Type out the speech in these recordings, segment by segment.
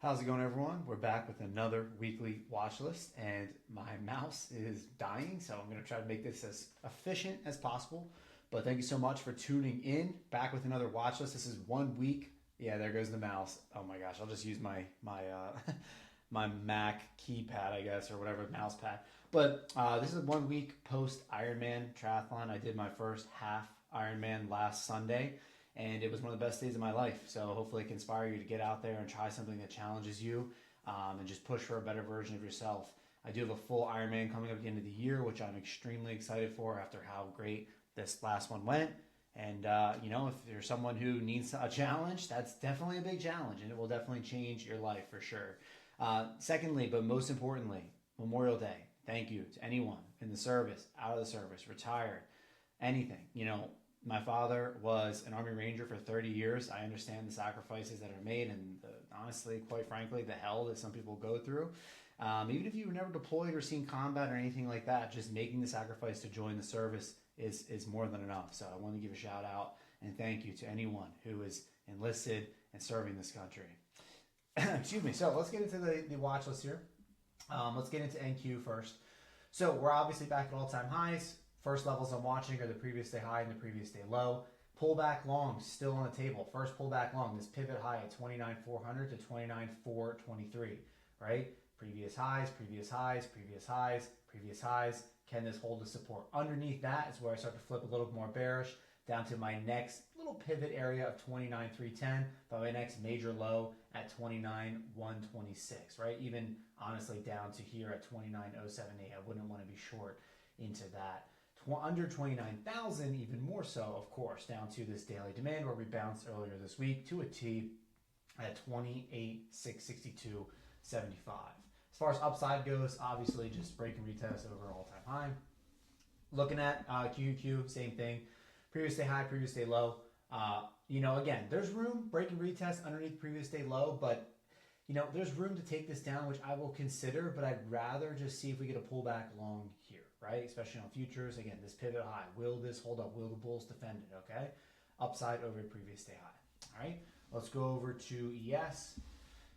How's it going, everyone? We're back with another weekly watch list, and my mouse is dying, so I'm going to try to make this as efficient as possible. But thank you so much for tuning in. Back with another watch list. This is 1 week. Yeah, there goes the mouse. Oh my gosh, I'll just use my my Mac keypad, I guess, or whatever mouse pad. But this is 1 week post Ironman triathlon. I did my first half Ironman last Sunday, and it was one of the best days of my life. So hopefully it can inspire you to get out there and try something that challenges you, and just push for a better version of yourself. I do have a full Ironman coming up at the end of the year, which I'm extremely excited for after how great this last one went. And if you're someone who needs a challenge, that's definitely a big challenge, and it will definitely change your life for sure. Secondly, but most importantly, Memorial Day. Thank you to anyone in the service, out of the service, retired, anything. My father was an Army Ranger for 30 years. I understand the sacrifices that are made and, honestly, quite frankly, the hell that some people go through. Even if you were never deployed or seen combat or anything like that, just making the sacrifice to join the service is more than enough. So I want to give a shout out and thank you to anyone who is enlisted and serving this country. Excuse me. So let's get into the watch list here. Let's get into NQ first. So we're obviously back at all-time highs. First levels I'm watching are the previous day high and the previous day low. Pullback long still on the table. First pullback long, this pivot high at 29,400 to 29,423, right? Previous highs, previous highs, previous highs, previous highs. Can this hold the support? Underneath that is where I start to flip a little more bearish down to my next little pivot area of 29,310, by my next major low at 29,126, right? Even honestly down to here at 29,078. I wouldn't want to be short into that. Under 29,000, even more so, of course, down to this daily demand where we bounced earlier this week to a T at 28,662.75. As far as upside goes, obviously just break and retest over an all-time high. Looking at QQQ, same thing. Previous day high, previous day low. Again, there's room, break and retest underneath previous day low, but there's room to take this down, which I will consider, but I'd rather just see if we get a pullback long here, right? Especially on futures. Again, this pivot high. Will this hold up? Will the bulls defend it? Okay. Upside over previous day high. All right. Let's go over to ES.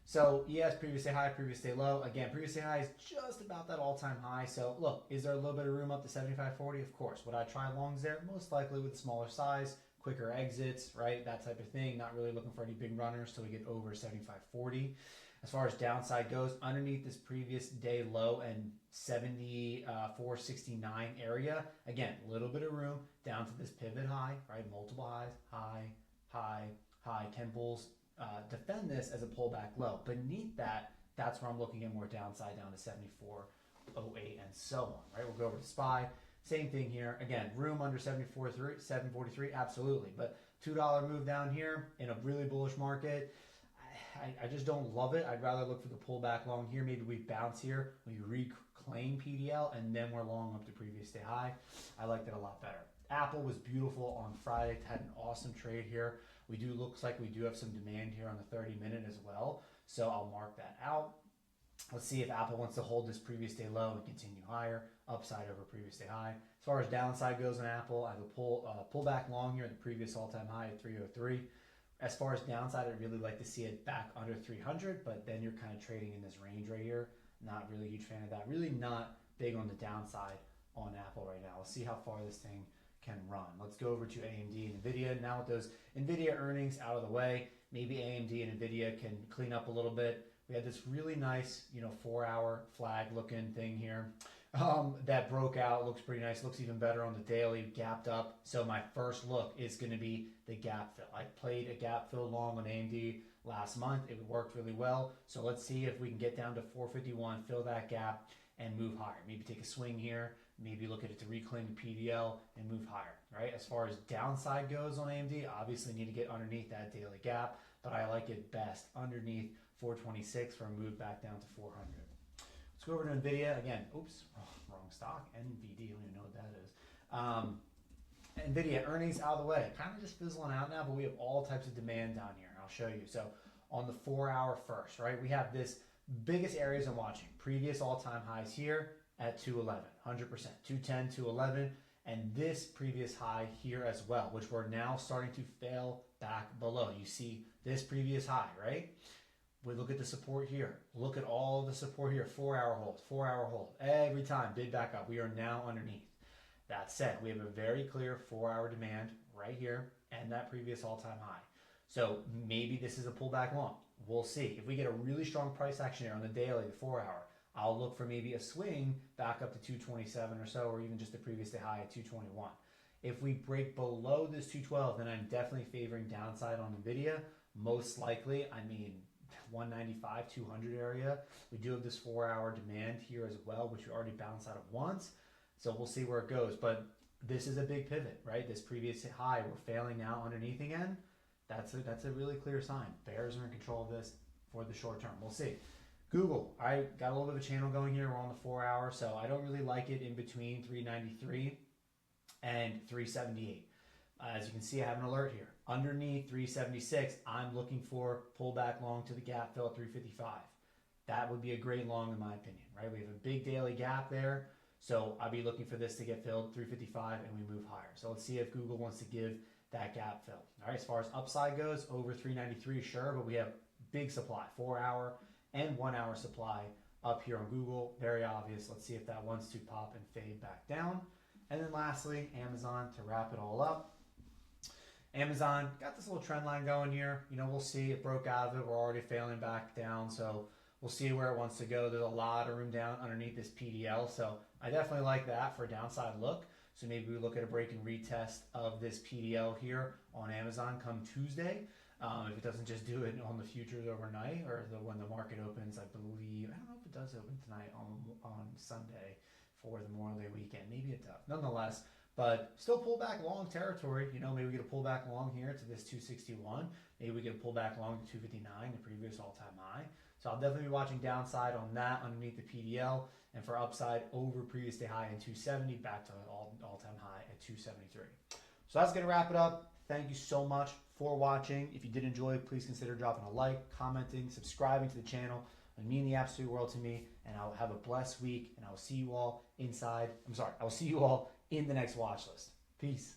So ES, previous day high, previous day low. Again, previous day high is just about that all-time high. So look, is there a little bit of room up to 75.40? Of course. Would I try longs there? Most likely with smaller size, quicker exits, right? That type of thing. Not really looking for any big runners till we get over 75.40. As far as downside goes, underneath this previous day low and 74.69 area, again, a little bit of room down to this pivot high, right? Multiple highs, high, high, high. Can bulls defend this as a pullback low? Beneath that, that's where I'm looking at more downside down to 74.08 and so on, right? We'll go over to SPY. Same thing here. Again, room under 743, absolutely. But $2 move down here in a really bullish market, I just don't love it. I'd rather look for the pullback long here. Maybe we bounce here, we reclaim PDL, and then we're long up to previous day high. I like that a lot better. Apple was beautiful on Friday. Had an awesome trade here. Looks like we do have some demand here on the 30-minute as well. So I'll mark that out. Let's see if Apple wants to hold this previous day low and continue higher. Upside over previous day high. As far as downside goes on Apple, I have a pullback long here at the previous all-time high at 303. As far as downside, I'd really like to see it back under 300, but then you're kind of trading in this range right here. Not really a huge fan of that. Really not big on the downside on Apple right now. Let's see how far this thing can run. Let's go over to AMD and NVIDIA. Now with those NVIDIA earnings out of the way, maybe AMD and NVIDIA can clean up a little bit. We had this really nice, 4-hour flag looking thing here that broke out. Looks pretty nice. Looks even better on the daily, gapped up. So my first look is going to be the gap fill. I played a gap fill long on AMD last month. It worked really well. So let's see if we can get down to 451, fill that gap, and move higher. Maybe take a swing here. Maybe look at it to reclaim the PDL and move higher, right? As far as downside goes on AMD, obviously need to get underneath that daily gap, but I like it best underneath 426 for a move back down to 400. Let's go over to NVIDIA. Again, oops, wrong stock. NVD, I don't even know what that is. NVIDIA earnings out of the way. Kind of just fizzling out now, but we have all types of demand down here. I'll show you. So on the 4-hour first, right, we have this biggest areas I'm watching. Previous all-time highs here at 211, 100%, 210, 211, and this previous high here as well, which we're now starting to fail back below. You see this previous high, right? We look at the support here. Look at all the support here. 4-hour hold, 4-hour hold. Every time, bid back up. We are now underneath. That said, we have a very clear 4-hour demand right here and that previous all-time high. So maybe this is a pullback long. We'll see. If we get a really strong price action here on the daily, the 4-hour, I'll look for maybe a swing back up to 227 or so, or even just the previous day high at 221. If we break below this 212, then I'm definitely favoring downside on NVIDIA. Most likely, 195, 200 area. We do have this 4-hour demand here as well, which we already bounced out of once. So we'll see where it goes. But this is a big pivot, right? This previous high, we're failing now underneath again. That's a really clear sign. Bears are in control of this for the short term. We'll see. Google, I got a little bit of a channel going here. We're on the 4-hour, so I don't really like it in between 393 and 378. As you can see, I have an alert here. Underneath 376, I'm looking for pullback long to the gap fill at 355. That would be a great long in my opinion, right? We have a big daily gap there, so I'll be looking for this to get filled 355 and we move higher. So let's see if Google wants to give that gap fill. All right, as far as upside goes, over 393, sure, but we have big supply, 4-hour and 1-hour supply up here on Google. Very obvious. Let's see if that wants to pop and fade back down. And then lastly, Amazon to wrap it all up. Amazon got this little trend line going here. We'll see. It broke out of it. We're already failing back down, so we'll see where it wants to go. There's a lot of room down underneath this PDL, so I definitely like that for a downside look. So maybe we look at a break and retest of this PDL here on Amazon come Tuesday. If it doesn't just do it on the futures overnight or when the market opens, I believe. I don't know if it does open tonight on Sunday for the Memorial Day weekend. Maybe it does. Nonetheless, but still pull back long territory. Maybe we get a pullback long here to this 261. Maybe we get a pullback long to 259, the previous all-time high. So I'll definitely be watching downside on that underneath the PDL, and for upside over previous day high in 270 back to all-time high at 273. So that's going to wrap it up. Thank you so much for watching. If you did enjoy, please consider dropping a like, commenting, subscribing to the channel. It would mean the absolute world to me, and I'll have a blessed week, and I will see you all I will see you all in the next watch list. Peace.